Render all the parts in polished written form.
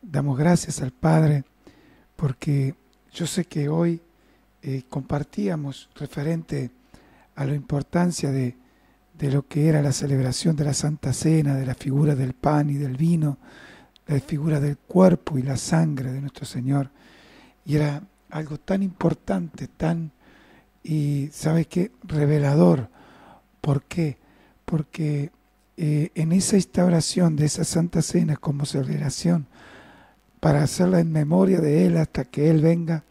damos gracias al Padre porque yo sé que hoy compartíamos referente a la importancia de lo que era la celebración de la Santa Cena, de la figura del pan y del vino, la figura del cuerpo y la sangre de nuestro Señor. Y era algo tan importante, y ¿sabes qué? Revelador. ¿Por qué? Porque en esa instauración de esa Santa Cena como celebración, para hacerla en memoria de Él hasta que Él venga,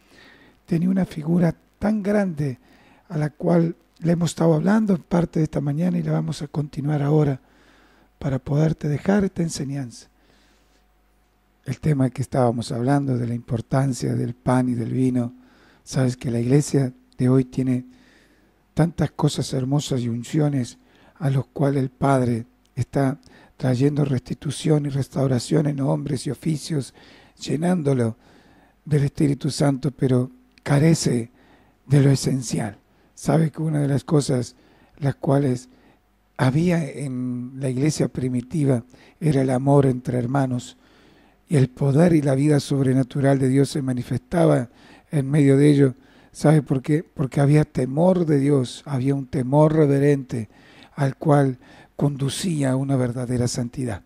tenía una figura tan grande a la cual le hemos estado hablando en parte de esta mañana y la vamos a continuar ahora para poderte dejar esta enseñanza. El tema que estábamos hablando de la importancia del pan y del vino. Sabes que la iglesia de hoy tiene tantas cosas hermosas y unciones a los cuales el Padre está trayendo restitución y restauración en hombres y oficios, llenándolo del Espíritu Santo, pero carece de lo esencial. Sabe que una de las cosas las cuales había en la iglesia primitiva era el amor entre hermanos, y el poder y la vida sobrenatural de Dios se manifestaba en medio de ello. ¿Sabe por qué? Porque había temor de Dios, había un temor reverente al cual conducía a una verdadera santidad.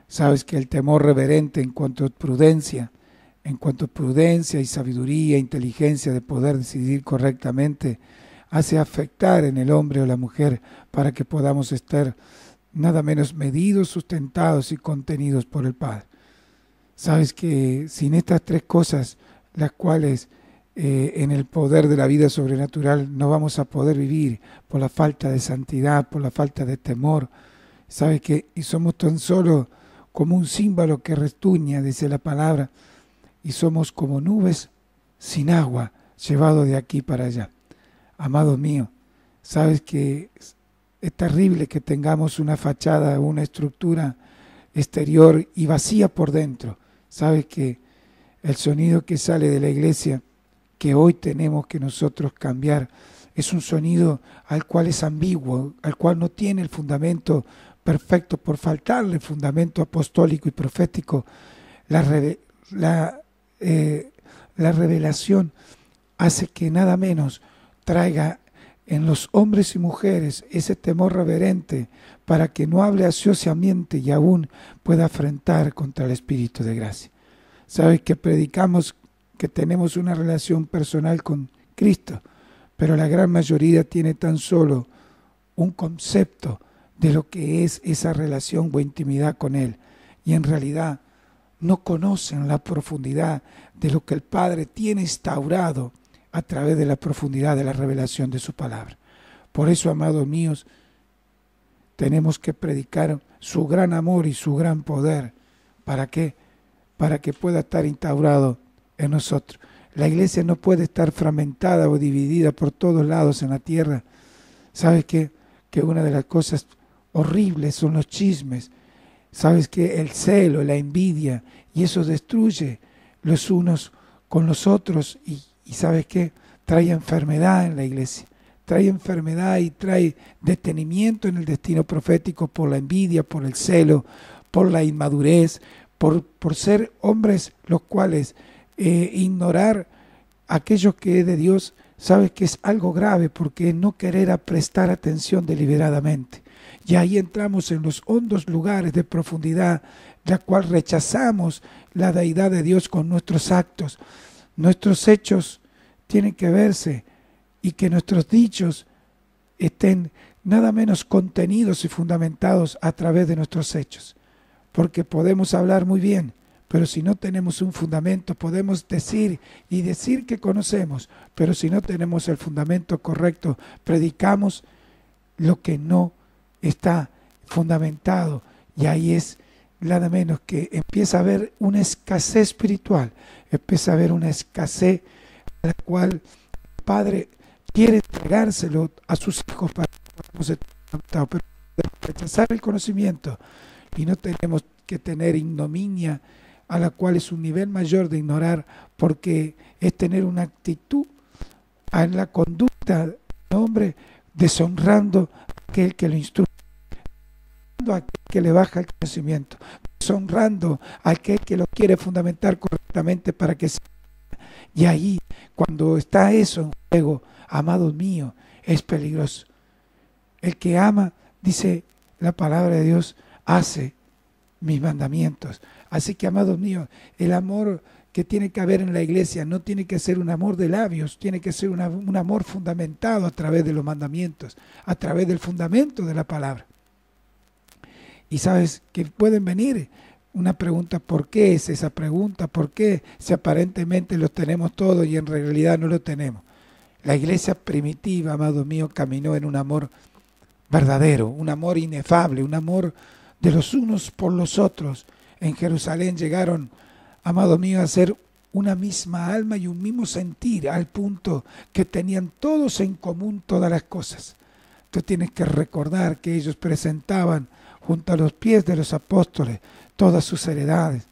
Sabes que el temor reverente en cuanto a prudencia y sabiduría, inteligencia de poder decidir correctamente, hace afectar en el hombre o la mujer para que podamos estar nada menos medidos, sustentados y contenidos por el Padre. Sabes que sin estas tres cosas, las cuales en el poder de la vida sobrenatural no vamos a poder vivir por la falta de santidad, por la falta de temor. Sabes que y somos tan solo como un címbalo que retuña, dice la palabra, y somos como nubes sin agua, llevados de aquí para allá. Amado mío, sabes que es terrible que tengamos una fachada, una estructura exterior y vacía por dentro. Sabes que el sonido que sale de la iglesia, que hoy tenemos que nosotros cambiar, es un sonido al cual es ambiguo, al cual no tiene el fundamento perfecto por faltarle el fundamento apostólico y profético. La revelación hace que nada menos traiga en los hombres y mujeres ese temor reverente para que no hable ociosamente y aún pueda afrentar contra el Espíritu de gracia. Sabes que predicamos que tenemos una relación personal con Cristo, pero la gran mayoría tiene tan solo un concepto de lo que es esa relación o intimidad con Él, y en realidad no conocen la profundidad de lo que el Padre tiene instaurado a través de la profundidad de la revelación de su palabra. Por eso, amados míos, tenemos que predicar su gran amor y su gran poder. ¿Para qué? Para que pueda estar instaurado en nosotros. La iglesia no puede estar fragmentada o dividida por todos lados en la tierra. ¿Sabes qué? Que una de las cosas horribles son los chismes. ¿Sabes qué? El celo, la envidia, y eso destruye los unos con los otros y ¿sabes qué? Trae enfermedad en la iglesia. Trae enfermedad y trae detenimiento en el destino profético por la envidia, por el celo, por la inmadurez, por ser hombres los cuales ignorar aquello que es de Dios. Sabes que es algo grave porque es no querer prestar atención deliberadamente. Y ahí entramos en los hondos lugares de profundidad, la cual rechazamos la deidad de Dios con nuestros actos. Nuestros hechos tienen que verse y que nuestros dichos estén nada menos contenidos y fundamentados a través de nuestros hechos. Porque podemos hablar muy bien, pero si no tenemos un fundamento, podemos decir que conocemos, pero si no tenemos el fundamento correcto, predicamos lo que no está fundamentado, y ahí es nada menos que empieza a haber una escasez espiritual, empieza a haber una escasez a la cual el Padre quiere entregárselo a sus hijos para que podamos estar conectados, pero rechazar el conocimiento, y no tenemos que tener ignominia, a la cual es un nivel mayor de ignorar, porque es tener una actitud en la conducta del hombre deshonrando a aquel que lo instruye, a aquel que le baja el conocimiento. deshonrando a aquel que lo quiere fundamentar correctamente para que sea. Y ahí, cuando está eso en juego, amados míos, es peligroso. El que ama, dice la palabra de Dios, hace mis mandamientos. Así que, amados míos, el amor que tiene que haber en la iglesia no tiene que ser un amor de labios, tiene que ser un amor fundamentado a través de los mandamientos, a través del fundamento de la palabra. Y sabes que pueden venir una pregunta: ¿por qué es esa pregunta? ¿Por qué si aparentemente lo tenemos todo y en realidad no lo tenemos? La iglesia primitiva, amados míos, caminó en un amor verdadero, un amor inefable, un amor de los unos por los otros. En Jerusalén llegaron, amados míos, a ser una misma alma y un mismo sentir, al punto que tenían todos en común todas las cosas. Tú tienes que recordar que ellos presentaban junto a los pies de los apóstoles todas sus heredades.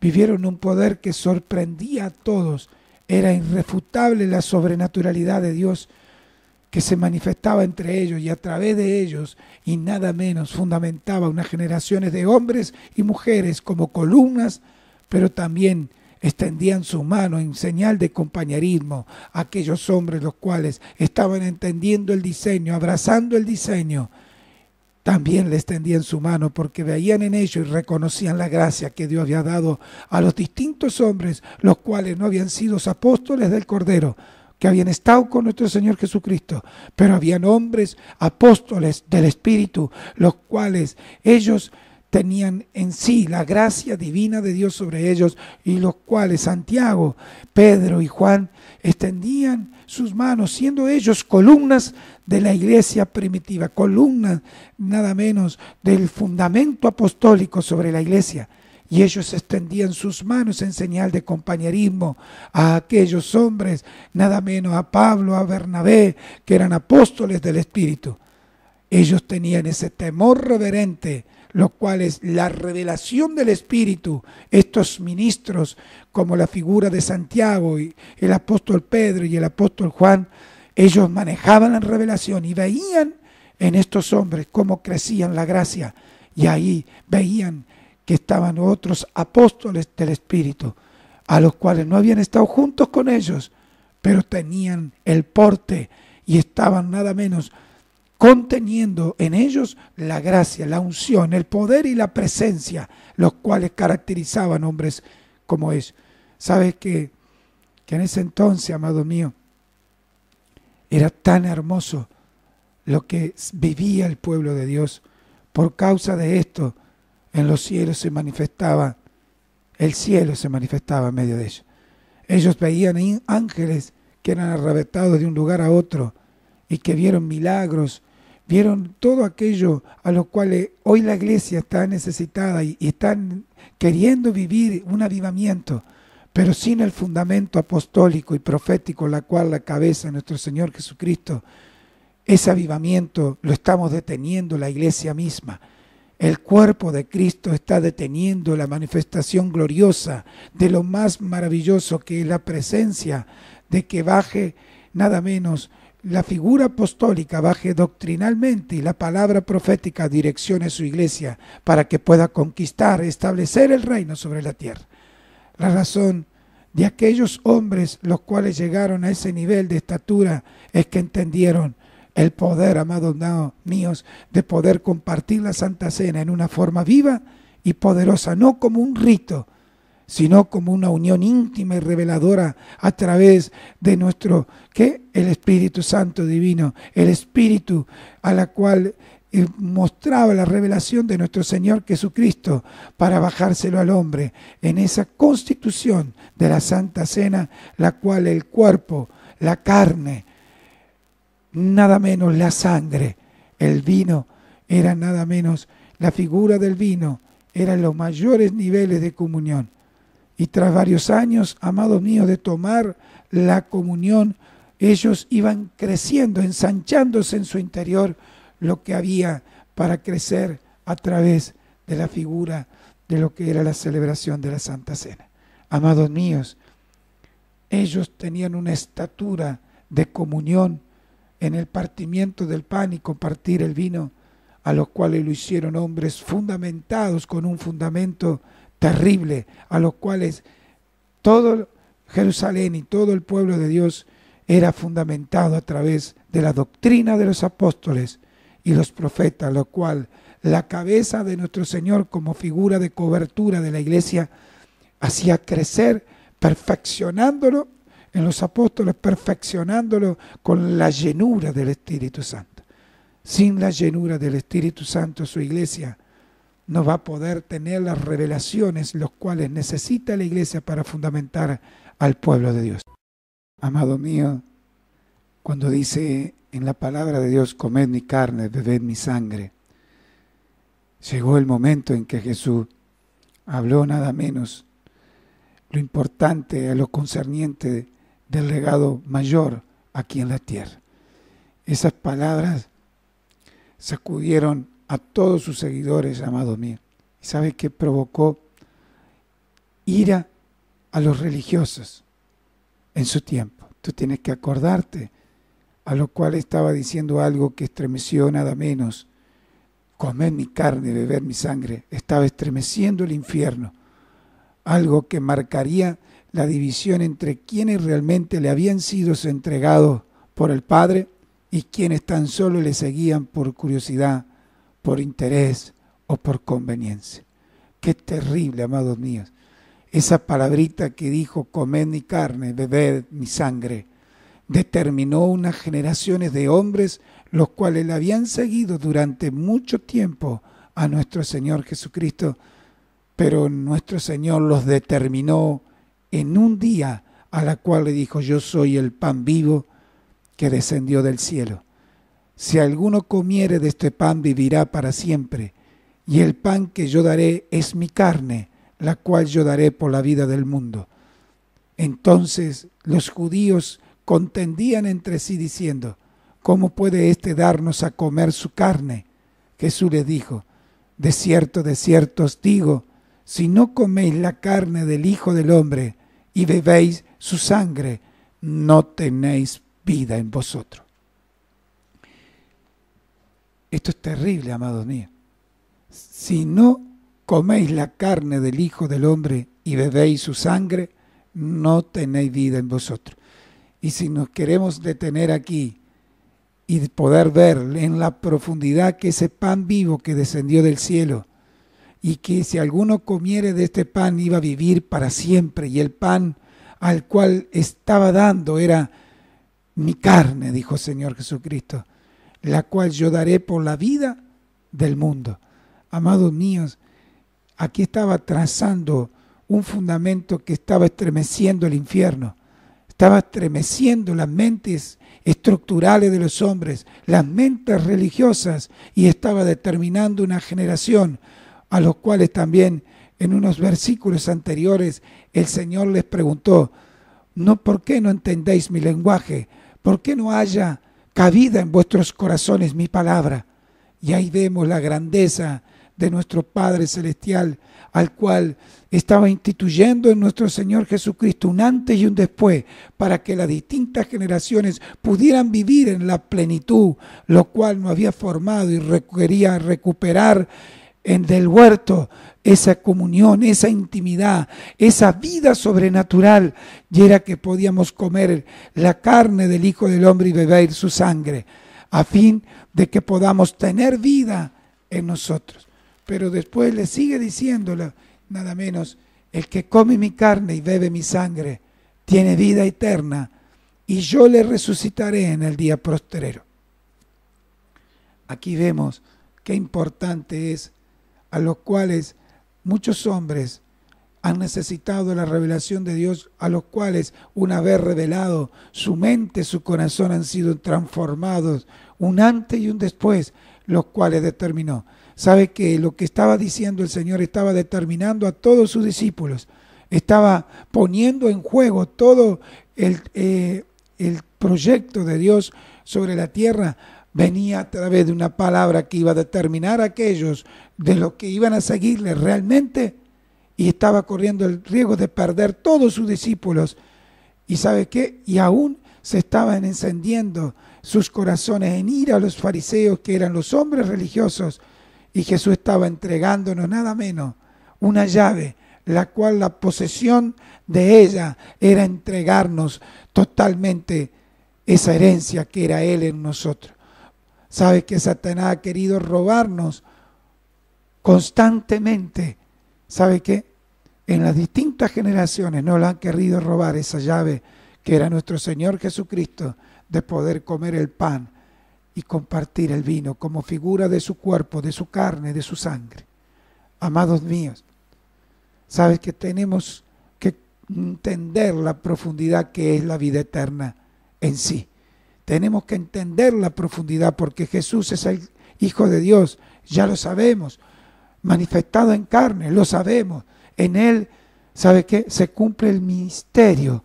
Vivieron un poder que sorprendía a todos. Era irrefutable la sobrenaturalidad de Dios que se manifestaba entre ellos y a través de ellos, y nada menos fundamentaba unas generaciones de hombres y mujeres como columnas, pero también extendían su mano en señal de compañerismo a aquellos hombres los cuales estaban entendiendo el diseño, abrazando el diseño. También le extendían su mano porque veían en ellos y reconocían la gracia que Dios había dado a los distintos hombres, los cuales no habían sido apóstoles del Cordero, que habían estado con nuestro Señor Jesucristo, pero habían hombres apóstoles del Espíritu, los cuales ellos tenían en sí la gracia divina de Dios sobre ellos, y los cuales Santiago, Pedro y Juan extendían sus manos, siendo ellos columnas de la iglesia primitiva, columnas nada menos del fundamento apostólico sobre la iglesia. Y ellos extendían sus manos en señal de compañerismo a aquellos hombres, nada menos a Pablo, a Bernabé, que eran apóstoles del Espíritu. Ellos tenían ese temor reverente, los cuales la revelación del Espíritu, estos ministros como la figura de Santiago y el apóstol Pedro y el apóstol Juan, ellos manejaban la revelación y veían en estos hombres cómo crecían la gracia, y ahí veían que estaban otros apóstoles del Espíritu, a los cuales no habían estado juntos con ellos, pero tenían el porte y estaban nada menos conteniendo en ellos la gracia, la unción, el poder y la presencia, los cuales caracterizaban hombres como ellos. ¿Sabes que en ese entonces, amado mío, era tan hermoso lo que vivía el pueblo de Dios? Por causa de esto, en los cielos se manifestaba, el cielo se manifestaba en medio de ellos. Ellos veían ángeles que eran arrebatados de un lugar a otro y que vieron milagros, vieron todo aquello a lo cual hoy la iglesia está necesitada y están queriendo vivir un avivamiento, pero sin el fundamento apostólico y profético, la cual la cabeza nuestro Señor Jesucristo. Ese avivamiento lo estamos deteniendo la iglesia misma. El cuerpo de Cristo está deteniendo la manifestación gloriosa de lo más maravilloso, que es la presencia de que baje nada menos la figura apostólica, baje doctrinalmente, y la palabra profética direccione su iglesia para que pueda conquistar, establecer el reino sobre la tierra. La razón de aquellos hombres los cuales llegaron a ese nivel de estatura es que entendieron el poder, amados míos, de poder compartir la Santa Cena en una forma viva y poderosa, no como un rito, sino como una unión íntima y reveladora a través de nuestro, ¿qué? El Espíritu Santo divino, el Espíritu a la cual mostraba la revelación de nuestro Señor Jesucristo para bajárselo al hombre en esa constitución de la Santa Cena, la cual el cuerpo, la carne, nada menos la sangre, el vino, era nada menos la figura del vino, eran los mayores niveles de comunión. Y tras varios años, amados míos, de tomar la comunión, ellos iban creciendo, ensanchándose en su interior lo que había para crecer a través de la figura de lo que era la celebración de la Santa Cena. Amados míos, ellos tenían una estatura de comunión en el partimiento del pan y compartir el vino, a los cuales lo hicieron hombres fundamentados con un fundamento terrible, a los cuales todo Jerusalén y todo el pueblo de Dios era fundamentado a través de la doctrina de los apóstoles y los profetas, lo cual la cabeza de nuestro Señor como figura de cobertura de la iglesia hacía crecer, perfeccionándolo en los apóstoles, perfeccionándolo con la llenura del Espíritu Santo. Sin la llenura del Espíritu Santo, su iglesia no va a poder tener las revelaciones los cuales necesita la iglesia para fundamentar al pueblo de Dios. Amado mío, cuando dice en la palabra de Dios, comed mi carne, bebed mi sangre, llegó el momento en que Jesús habló nada menos lo importante a lo concerniente del legado mayor aquí en la tierra. Esas palabras sacudieron a todos sus seguidores, amado mío. ¿Y sabe qué provocó? Ira a los religiosos en su tiempo. Tú tienes que acordarte, a lo cual estaba diciendo algo que estremeció nada menos. Comer mi carne, beber mi sangre. Estaba estremeciendo el infierno. Algo que marcaría la división entre quienes realmente le habían sido entregados por el Padre y quienes tan solo le seguían por curiosidad, por interés o por conveniencia. Qué terrible, amados míos. Esa palabrita que dijo, comed mi carne, bebed mi sangre, determinó unas generaciones de hombres los cuales le habían seguido durante mucho tiempo a nuestro Señor Jesucristo, pero nuestro Señor los determinó en un día a la cual le dijo, yo soy el pan vivo que descendió del cielo. Si alguno comiere de este pan vivirá para siempre, y el pan que yo daré es mi carne, la cual yo daré por la vida del mundo. Entonces los judíos contendían entre sí diciendo, ¿cómo puede éste darnos a comer su carne? Jesús les dijo, de cierto os digo, si no coméis la carne del Hijo del Hombre y bebéis su sangre, no tenéis vida en vosotros. Esto es terrible, amados míos. Si no coméis la carne del Hijo del Hombre y bebéis su sangre, no tenéis vida en vosotros. Y si nos queremos detener aquí y poder ver en la profundidad que ese pan vivo que descendió del cielo, y que si alguno comiere de este pan iba a vivir para siempre, y el pan al cual estaba dando era mi carne, dijo el Señor Jesucristo, la cual yo daré por la vida del mundo. Amados míos, aquí estaba trazando un fundamento que estaba estremeciendo el infierno, estaba estremeciendo las mentes estructurales de los hombres, las mentes religiosas, y estaba determinando una generación a los cuales también en unos versículos anteriores el Señor les preguntó, ¿por qué no entendéis mi lenguaje? ¿Por qué no haya cabida en vuestros corazones mi palabra? Y ahí vemos la grandeza de nuestro Padre Celestial, al cual estaba instituyendo en nuestro Señor Jesucristo un antes y un después, para que las distintas generaciones pudieran vivir en la plenitud, lo cual no había formado y quería recuperar del huerto esa comunión, esa intimidad, esa vida sobrenatural, y era que podíamos comer la carne del Hijo del Hombre y beber su sangre, a fin de que podamos tener vida en nosotros. Pero después le sigue diciéndolo, nada menos, el que come mi carne y bebe mi sangre tiene vida eterna, y yo le resucitaré en el día postrero. Aquí vemos qué importante es, a los cuales muchos hombres han necesitado la revelación de Dios, a los cuales una vez revelado su mente, su corazón han sido transformados, un antes y un después, los cuales determinó. Sabe que lo que estaba diciendo el Señor estaba determinando a todos sus discípulos, estaba poniendo en juego todo el proyecto de Dios sobre la tierra. Venía a través de una palabra que iba a determinar a aquellos de los que iban a seguirle realmente, y estaba corriendo el riesgo de perder todos sus discípulos. ¿Y sabe qué? Y aún se estaban encendiendo sus corazones en ira a los fariseos, que eran los hombres religiosos, y Jesús estaba entregándonos nada menos una llave, la cual la posesión de ella era entregarnos totalmente esa herencia que era Él en nosotros. Sabe que Satanás ha querido robarnos constantemente. ¿Sabe qué? En las distintas generaciones nos lo han querido robar esa llave que era nuestro Señor Jesucristo, de poder comer el pan y compartir el vino como figura de su cuerpo, de su carne, de su sangre. Amados míos, sabes que tenemos que entender la profundidad que es la vida eterna en sí. Tenemos que entender la profundidad, porque Jesús es el Hijo de Dios, ya lo sabemos, manifestado en carne, lo sabemos. En Él, ¿sabe qué? Se cumple el misterio,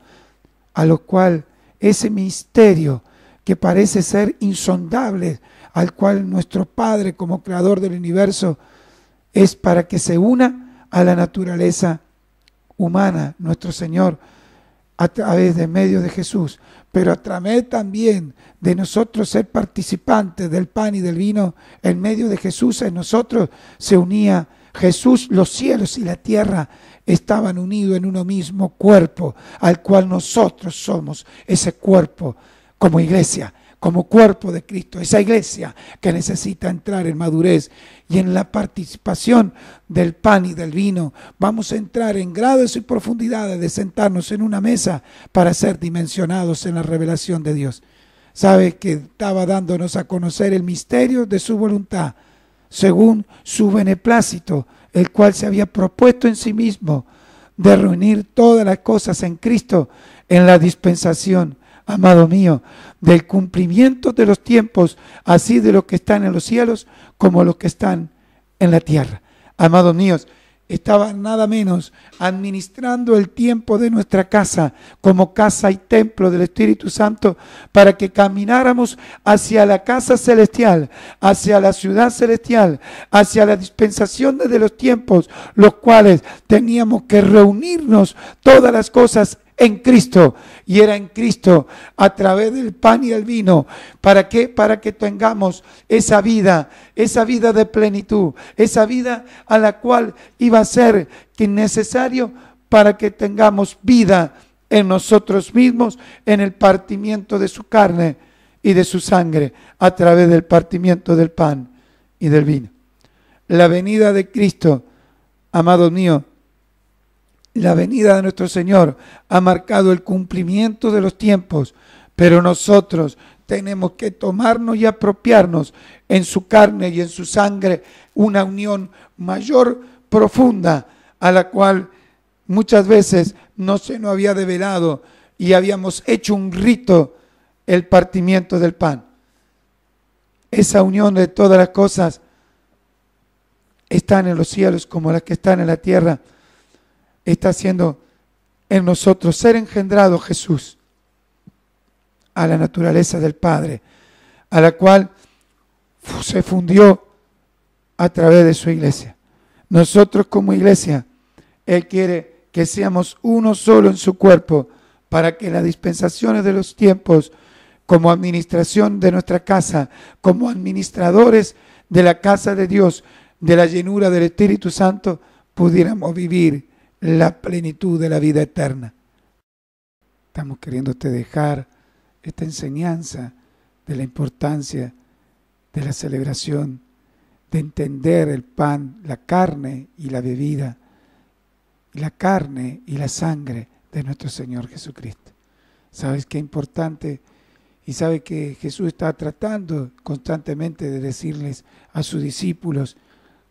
a lo cual ese misterio que parece ser insondable, al cual nuestro Padre como creador del universo es para que se una a la naturaleza humana, nuestro Señor, a través de medio de Jesús, pero a través también de nosotros ser participantes del pan y del vino, en medio de Jesús en nosotros se unía Jesús. Los cielos y la tierra estaban unidos en uno mismo cuerpo, al cual nosotros somos ese cuerpo como iglesia, como cuerpo de Cristo, esa iglesia que necesita entrar en madurez, y en la participación del pan y del vino vamos a entrar en grados y profundidades de sentarnos en una mesa para ser dimensionados en la revelación de Dios. Sabe que estaba dándonos a conocer el misterio de su voluntad, según su beneplácito, el cual se había propuesto en sí mismo de reunir todas las cosas en Cristo en la dispensación, amado mío, del cumplimiento de los tiempos, así de los que están en los cielos como los que están en la tierra. Amados míos, estaba nada menos administrando el tiempo de nuestra casa como casa y templo del Espíritu Santo, para que camináramos hacia la casa celestial, hacia la ciudad celestial, hacia la dispensación de los tiempos, los cuales teníamos que reunirnos todas las cosas en Cristo, y era en Cristo a través del pan y el vino. ¿Para qué? Para que tengamos esa vida de plenitud, esa vida a la cual iba a ser necesario para que tengamos vida en nosotros mismos, en el partimiento de su carne y de su sangre, a través del partimiento del pan y del vino. La venida de Cristo, amados míos, la venida de nuestro Señor ha marcado el cumplimiento de los tiempos, pero nosotros tenemos que tomarnos y apropiarnos en su carne y en su sangre una unión mayor, profunda, a la cual muchas veces no se nos había develado y habíamos hecho un rito, el partimiento del pan. Esa unión de todas las cosas están en los cielos como las que están en la tierra. Está haciendo en nosotros ser engendrado Jesús a la naturaleza del Padre, a la cual se fundió a través de su iglesia. Nosotros como iglesia, Él quiere que seamos uno solo en su cuerpo, para que las dispensaciones de los tiempos, como administración de nuestra casa, como administradores de la casa de Dios, de la llenura del Espíritu Santo, pudiéramos vivir la plenitud de la vida eterna. Estamos queriéndote dejar esta enseñanza de la importancia de la celebración, de entender el pan, la carne y la bebida, la carne y la sangre de nuestro Señor Jesucristo. ¿Sabes qué importante? Y sabe que Jesús está tratando constantemente de decirles a sus discípulos,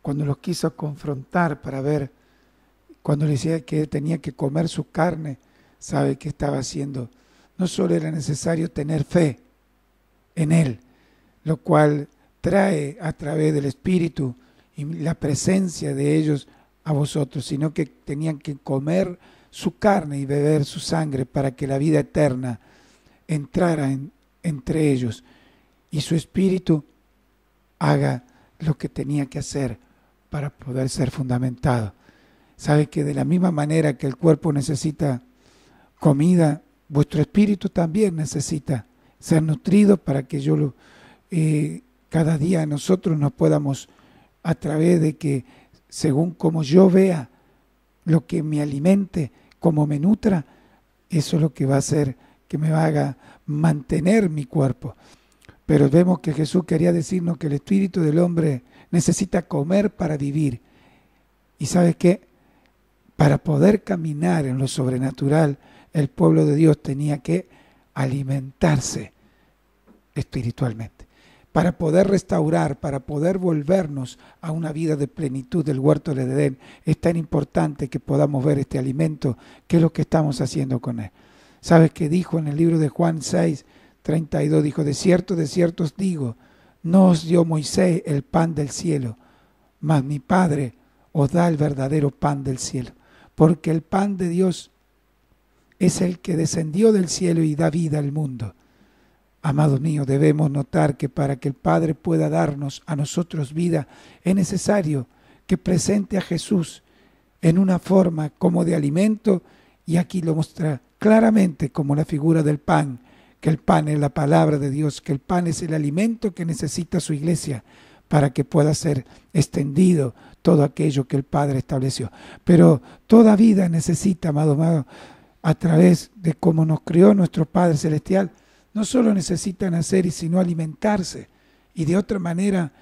cuando los quiso confrontar para ver, cuando le decía que tenía que comer su carne, ¿sabe qué estaba haciendo? No solo era necesario tener fe en Él, lo cual trae a través del Espíritu y la presencia de ellos a vosotros, sino que tenían que comer su carne y beber su sangre para que la vida eterna entrara entre ellos y su Espíritu haga lo que tenía que hacer para poder ser fundamentado. Sabe que de la misma manera que el cuerpo necesita comida, vuestro espíritu también necesita ser nutridos para que cada día nosotros nos podamos, a través de que, según como yo vea lo que me alimente, como me nutra, eso es lo que va a hacer que me haga mantener mi cuerpo. Pero vemos que Jesús quería decirnos que el espíritu del hombre necesita comer para vivir. ¿Y sabes qué? Para poder caminar en lo sobrenatural, el pueblo de Dios tenía que alimentarse espiritualmente. Para poder restaurar, para poder volvernos a una vida de plenitud del huerto del Edén, es tan importante que podamos ver este alimento, qué es lo que estamos haciendo con él. ¿Sabes qué dijo en el libro de Juan 6:32? Dijo, de cierto os digo, no os dio Moisés el pan del cielo, mas mi Padre os da el verdadero pan del cielo. Porque el pan de Dios es el que descendió del cielo y da vida al mundo. Amados míos, debemos notar que para que el Padre pueda darnos a nosotros vida, es necesario que presente a Jesús en una forma como de alimento, y aquí lo muestra claramente como la figura del pan, que el pan es la palabra de Dios, que el pan es el alimento que necesita su iglesia para que pueda ser extendido todo aquello que el Padre estableció. Pero toda vida necesita, amado, a través de cómo nos crió nuestro Padre Celestial, no solo necesita nacer, sino alimentarse, y de otra manera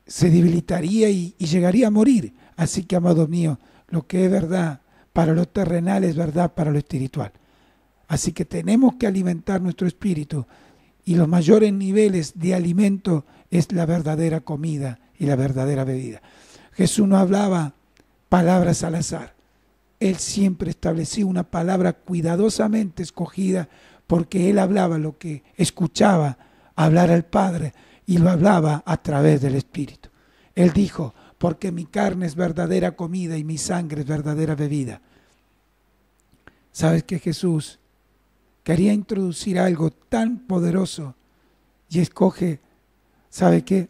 se debilitaría y llegaría a morir. Así que, amados míos, lo que es verdad para lo terrenal es verdad para lo espiritual. Así que tenemos que alimentar nuestro espíritu, y los mayores niveles de alimento es la verdadera comida y la verdadera bebida. Jesús no hablaba palabras al azar. Él siempre establecía una palabra cuidadosamente escogida, porque Él hablaba lo que escuchaba hablar al Padre, y lo hablaba a través del Espíritu. Él dijo, porque mi carne es verdadera comida y mi sangre es verdadera bebida. ¿Sabes que Jesús quería introducir algo tan poderoso y escoge, ¿sabe qué?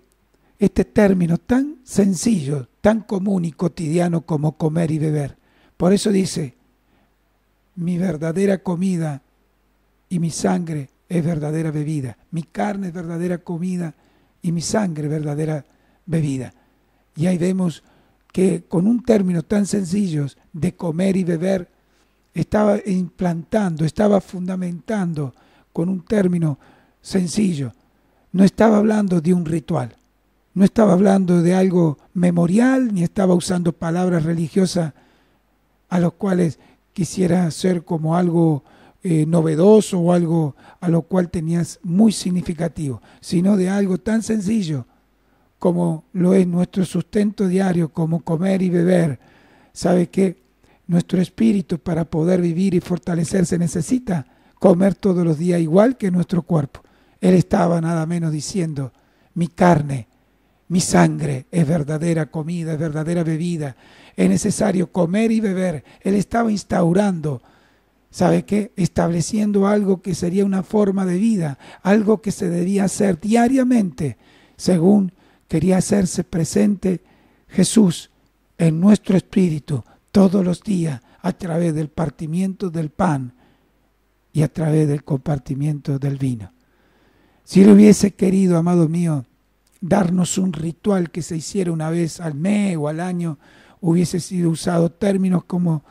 Este término tan sencillo, tan común y cotidiano como comer y beber? Por eso dice, mi verdadera comida y mi sangre es verdadera bebida. Mi carne es verdadera comida y mi sangre es verdadera bebida. Y ahí vemos que con un término tan sencillo de comer y beber, estaba implantando, estaba fundamentando con un término sencillo. No estaba hablando de un ritual, no estaba hablando de algo memorial, ni estaba usando palabras religiosas a los cuales quisiera hacer como algo novedoso o algo a lo cual tenías muy significativo, sino de algo tan sencillo como lo es nuestro sustento diario, como comer y beber. ¿Sabe qué? Nuestro espíritu, para poder vivir y fortalecerse, necesita comer todos los días igual que nuestro cuerpo. Él estaba nada menos diciendo, mi carne, mi sangre es verdadera comida, es verdadera bebida. Es necesario comer y beber. Él estaba instaurando, ¿sabe qué? Estableciendo algo que sería una forma de vida, algo que se debía hacer diariamente, según quería hacerse presente Jesús en nuestro espíritu todos los días, a través del partimiento del pan y a través del compartimiento del vino. Si Él hubiese querido, amado mío, darnos un ritual que se hiciera una vez al mes o al año, hubiese sido usado términos como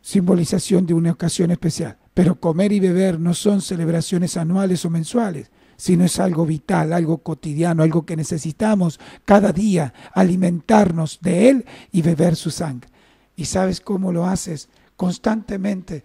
simbolización de una ocasión especial. Pero comer y beber no son celebraciones anuales o mensuales, sino es algo vital, algo cotidiano, algo que necesitamos cada día, alimentarnos de Él y beber su sangre. ¿Y sabes cómo lo haces? Constantemente,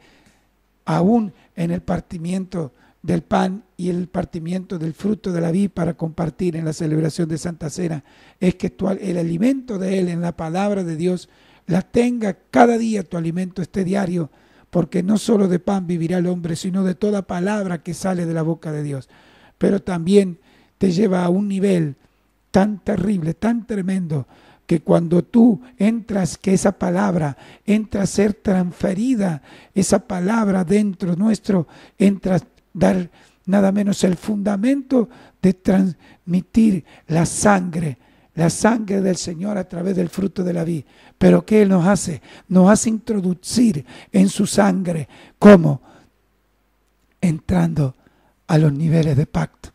aún en el partimiento del pan y el partimiento del fruto de la vid para compartir en la celebración de Santa Cena, es que el alimento de Él en la palabra de Dios la tenga cada día, tu alimento esté diario, porque no solo de pan vivirá el hombre, sino de toda palabra que sale de la boca de Dios. Pero también te lleva a un nivel tan terrible, tan tremendo, que cuando tú entras, que esa palabra entra a ser transferida, esa palabra dentro nuestro entra a dar nada menos el fundamento de transmitir la sangre del Señor a través del fruto de la vid. Pero ¿qué Él nos hace? Nos hace introducir en su sangre. ¿Cómo? Entrando a los niveles de pacto.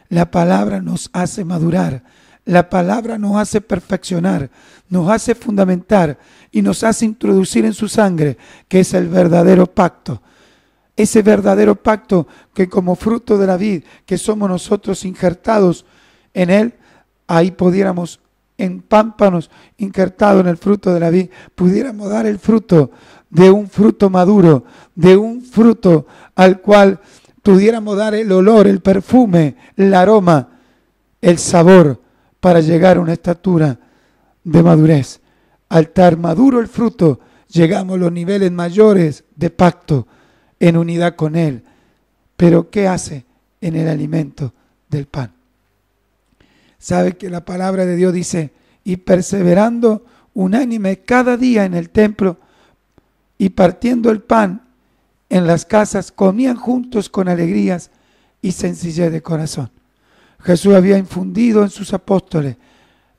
La palabra nos hace madurar, la palabra nos hace perfeccionar, nos hace fundamentar y nos hace introducir en su sangre, que es el verdadero pacto. Ese verdadero pacto que como fruto de la vid, que somos nosotros injertados en él, ahí pudiéramos, en pámpanos injertados en el fruto de la vid, pudiéramos dar el fruto de un fruto maduro, de un fruto al cual pudiéramos dar el olor, el perfume, el aroma, el sabor, para llegar a una estatura de madurez. Al estar maduro el fruto, llegamos a los niveles mayores de pacto, en unidad con Él. Pero ¿qué hace en el alimento del pan? Sabe que la palabra de Dios dice, y perseverando unánime cada día en el templo, y partiendo el pan en las casas, comían juntos con alegrías y sencillez de corazón. Jesús había infundido en sus apóstoles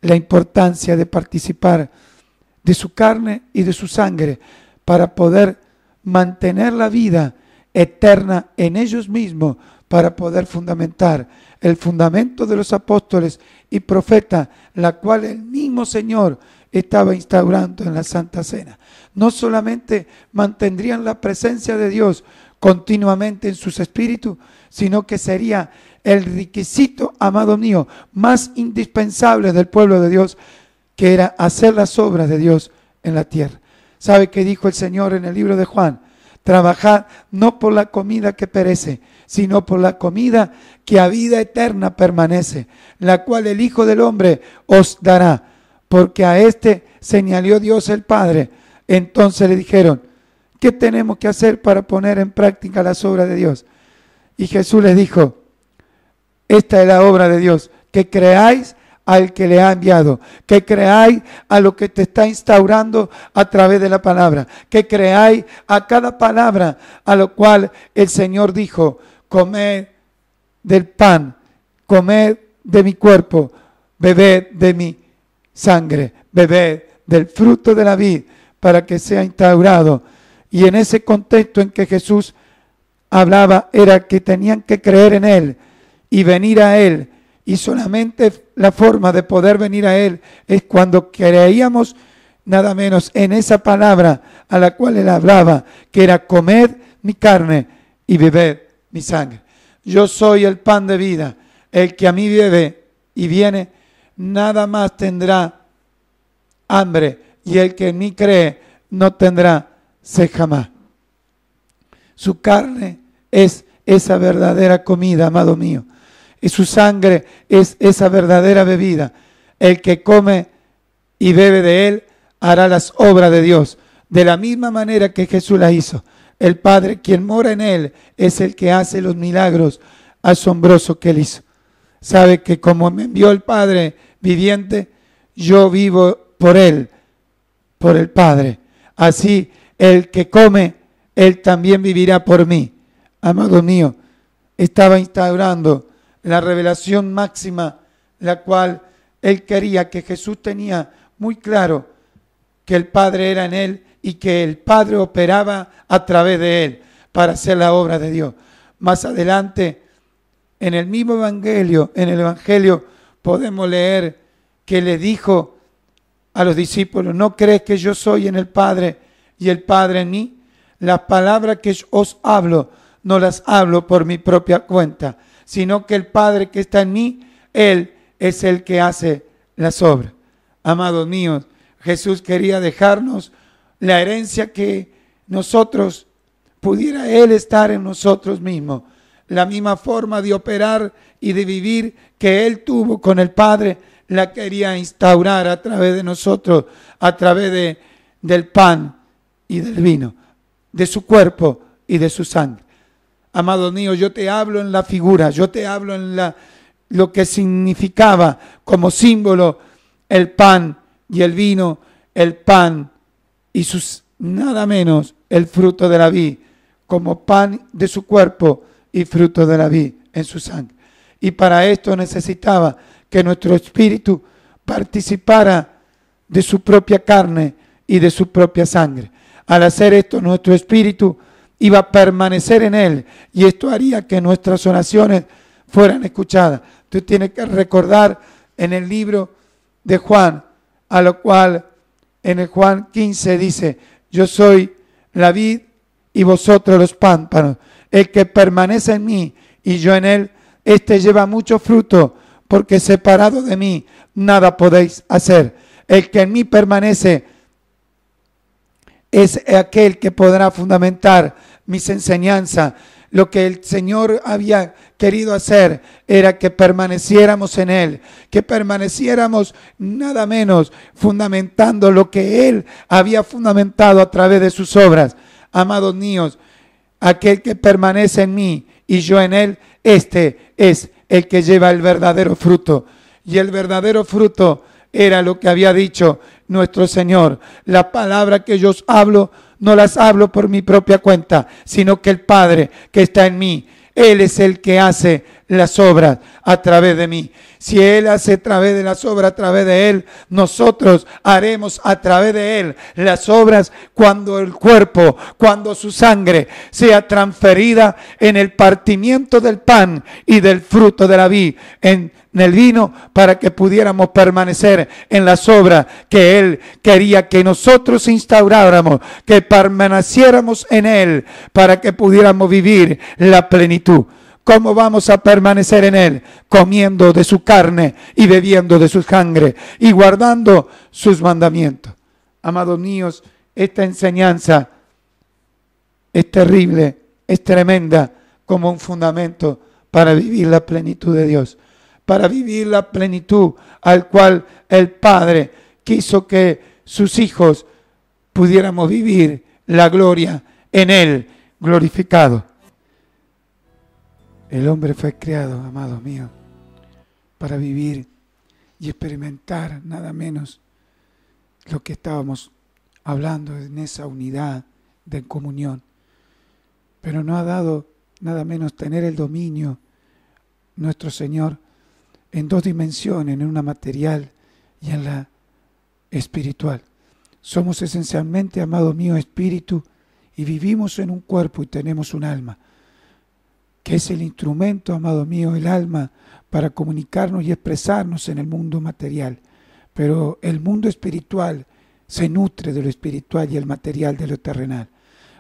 la importancia de participar de su carne y de su sangre para poder mantener la vida eterna en ellos mismos, para poder fundamentar el fundamento de los apóstoles y profetas, la cual el mismo Señor estaba instaurando en la Santa Cena. No solamente mantendrían la presencia de Dios continuamente en sus espíritus, sino que sería el requisito, amado mío, más indispensable del pueblo de Dios, que era hacer las obras de Dios en la tierra. ¿Sabe qué dijo el Señor en el libro de Juan? Trabajad no por la comida que perece, sino por la comida que a vida eterna permanece, la cual el Hijo del Hombre os dará, porque a este señaló Dios el Padre. Entonces le dijeron, ¿qué tenemos que hacer para poner en práctica las obras de Dios? Y Jesús les dijo, esta es la obra de Dios, que creáis al que le ha enviado, que creáis a lo que te está instaurando a través de la palabra, que creáis a cada palabra a lo cual el Señor dijo, comed del pan, comed de mi cuerpo, bebed de mi sangre, bebed del fruto de la vid, para que sea instaurado. Y en ese contexto en que Jesús hablaba, era que tenían que creer en Él y venir a Él. Y solamente la forma de poder venir a Él es cuando creíamos nada menos en esa palabra a la cual Él hablaba, que era comed mi carne y bebed mi sangre. Yo soy el pan de vida. El que a mí bebe y viene, nada más tendrá hambre, y el que en mí cree no tendrá sed jamás. Su carne es esa verdadera comida, amado mío. Y su sangre es esa verdadera bebida. El que come y bebe de él hará las obras de Dios, de la misma manera que Jesús la hizo. El Padre, quien mora en él, es el que hace los milagros asombrosos que él hizo. Sabe que como me envió el Padre viviente, yo vivo por él, por el Padre. Así el que come, él también vivirá por mí. Amado mío, estaba instaurando la revelación máxima, la cual él quería, que Jesús tenía muy claro que el Padre era en él y que el Padre operaba a través de él para hacer la obra de Dios. Más adelante, en el mismo Evangelio, podemos leer que le dijo a los discípulos, ¿no crees que yo soy en el Padre y el Padre en mí? Las palabras que os hablo, no las hablo por mi propia cuenta, sino que el Padre que está en mí, Él es el que hace las obras. Amados míos, Jesús quería dejarnos la herencia que nosotros, pudiera Él estar en nosotros mismos. La misma forma de operar y de vivir que Él tuvo con el Padre, la quería instaurar a través de nosotros, a través del pan y del vino, de su cuerpo y de su sangre. Amado mío, yo te hablo en la figura, yo te hablo en lo que significaba como símbolo el pan y el vino, el pan y nada menos el fruto de la vid, como pan de su cuerpo y fruto de la vid en su sangre. Y para esto necesitaba que nuestro espíritu participara de su propia carne y de su propia sangre. Al hacer esto, nuestro espíritu iba a permanecer en Él, y esto haría que nuestras oraciones fueran escuchadas. Tú tienes que recordar en el libro de Juan, a lo cual en el Juan 15 dice: yo soy la vid y vosotros los pámpanos. El que permanece en mí y yo en él, este lleva mucho fruto, porque separado de mí nada podéis hacer. El que en mí permanece es aquel que podrá fundamentar mis enseñanzas. Lo que el Señor había querido hacer era que permaneciéramos en Él, que permaneciéramos nada menos fundamentando lo que Él había fundamentado a través de sus obras. Amados míos, aquel que permanece en mí y yo en Él, este es el que lleva el verdadero fruto. Y el verdadero fruto era lo que había dicho nuestro Señor. La palabra que yo os hablo, no las hablo por mi propia cuenta, sino que el Padre que está en mí, Él es el que hace las obras a través de mí. Si Él hace a través de las obras, a través de Él, nosotros haremos a través de Él las obras cuando el cuerpo, cuando su sangre sea transferida en el partimiento del pan y del fruto de la vid, en el vino, para que pudiéramos permanecer en las obras que Él quería que nosotros instauráramos, que permaneciéramos en Él, para que pudiéramos vivir la plenitud. ¿Cómo vamos a permanecer en Él? Comiendo de su carne y bebiendo de su sangre y guardando sus mandamientos. Amados míos, esta enseñanza es terrible, es tremenda como un fundamento para vivir la plenitud de Dios, para vivir la plenitud al cual el Padre quiso que sus hijos pudiéramos vivir la gloria en Él glorificado. El hombre fue creado, amados míos, para vivir y experimentar nada menos lo que estábamos hablando en esa unidad de comunión. Pero no ha dado nada menos tener el dominio nuestro Señor en dos dimensiones, en una material y en la espiritual. Somos esencialmente, amado mío, espíritu, y vivimos en un cuerpo y tenemos un alma, que es el instrumento, amado mío, el alma, para comunicarnos y expresarnos en el mundo material. Pero el mundo espiritual se nutre de lo espiritual y el material de lo terrenal.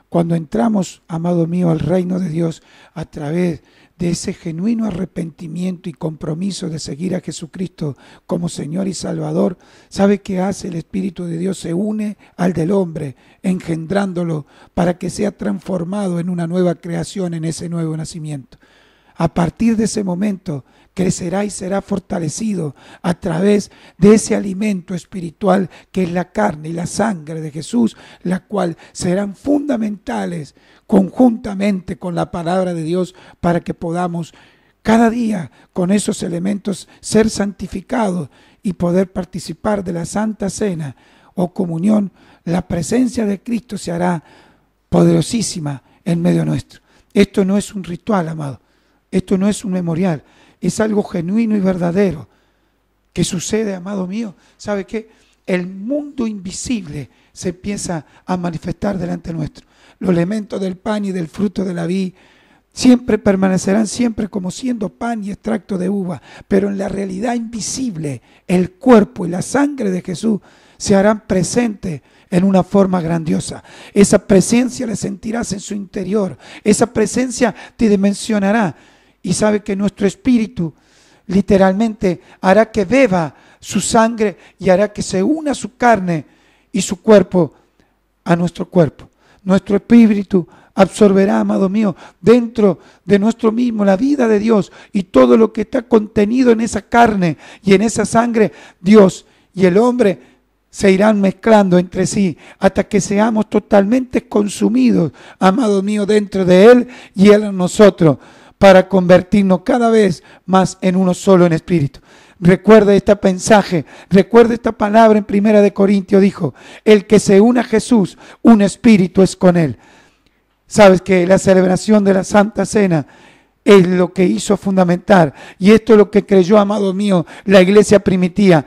Cuando entramos, amado mío, al reino de Dios a través de ese genuino arrepentimiento y compromiso de seguir a Jesucristo como Señor y Salvador, ¿sabe qué hace? El Espíritu de Dios se une al del hombre, engendrándolo para que sea transformado en una nueva creación, en ese nuevo nacimiento. A partir de ese momento crecerá y será fortalecido a través de ese alimento espiritual que es la carne y la sangre de Jesús, la cual serán fundamentales conjuntamente con la palabra de Dios para que podamos cada día con esos elementos ser santificados y poder participar de la Santa Cena o comunión. La presencia de Cristo se hará poderosísima en medio nuestro. Esto no es un ritual, amado. Esto no es un memorial, es algo genuino y verdadero que sucede, amado mío. ¿Sabe qué? El mundo invisible se empieza a manifestar delante nuestro. Los elementos del pan y del fruto de la vid siempre permanecerán siempre como siendo pan y extracto de uva, pero en la realidad invisible, el cuerpo y la sangre de Jesús se harán presentes en una forma grandiosa. Esa presencia la sentirás en su interior, esa presencia te dimensionará. Y sabe que nuestro espíritu literalmente hará que beba su sangre y hará que se una su carne y su cuerpo a nuestro cuerpo. Nuestro espíritu absorberá, amado mío, dentro de nuestro mismo la vida de Dios y todo lo que está contenido en esa carne y en esa sangre. Dios y el hombre se irán mezclando entre sí hasta que seamos totalmente consumidos, amado mío, dentro de Él y Él en nosotros, para convertirnos cada vez más en uno solo en espíritu. Recuerda este mensaje, recuerda esta palabra en 1 Corintios, dijo: el que se une a Jesús, un espíritu es con Él. Sabes que la celebración de la Santa Cena es lo que hizo fundamentar, y esto es lo que creyó, amado mío, la iglesia primitiva.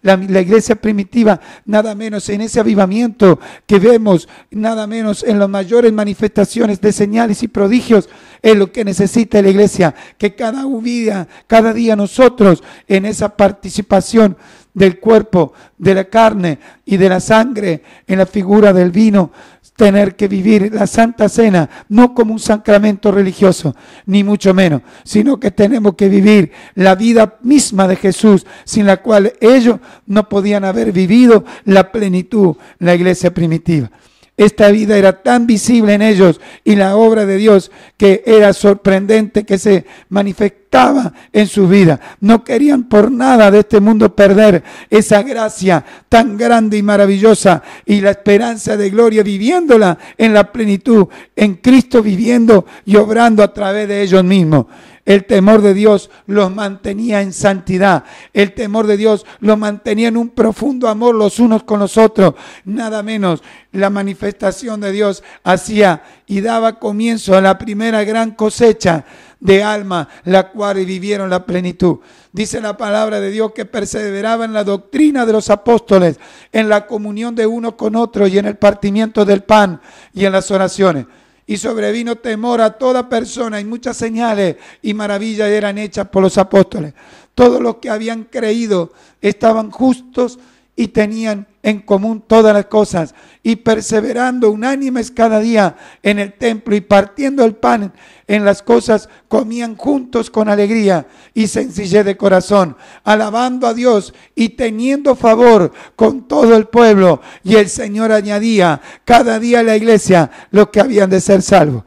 la iglesia primitiva, nada menos en ese avivamiento que vemos, nada menos en las mayores manifestaciones de señales y prodigios, es lo que necesita la iglesia, que cada día nosotros en esa participación del cuerpo, de la carne y de la sangre, en la figura del vino, tener que vivir la Santa Cena, no como un sacramento religioso, ni mucho menos, sino que tenemos que vivir la vida misma de Jesús, sin la cual ellos no podían haber vivido la plenitud, la iglesia primitiva. Esta vida era tan visible en ellos y la obra de Dios que era sorprendente que se manifestaba en su vida. No querían por nada de este mundo perder esa gracia tan grande y maravillosa y la esperanza de gloria viviéndola en la plenitud, en Cristo viviendo y obrando a través de ellos mismos. El temor de Dios los mantenía en santidad. El temor de Dios los mantenía en un profundo amor los unos con los otros. Nada menos la manifestación de Dios hacía y daba comienzo a la primera gran cosecha de alma, la cual vivieron la plenitud. Dice la palabra de Dios que perseveraban en la doctrina de los apóstoles, en la comunión de uno con otro y en el partimiento del pan y en las oraciones. Y sobrevino temor a toda persona y muchas señales y maravillas eran hechas por los apóstoles. Todos los que habían creído estaban justos y tenían en común todas las cosas, y perseverando unánimes cada día en el templo y partiendo el pan en las cosas, comían juntos con alegría y sencillez de corazón, alabando a Dios y teniendo favor con todo el pueblo. Y el Señor añadía cada día a la iglesia los que habían de ser salvos.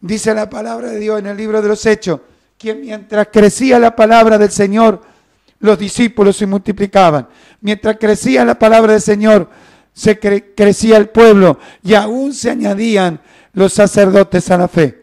Dice la palabra de Dios en el libro de los Hechos, que mientras crecía la palabra del Señor, los discípulos se multiplicaban. Mientras crecía la palabra del Señor, crecía el pueblo y aún se añadían los sacerdotes a la fe.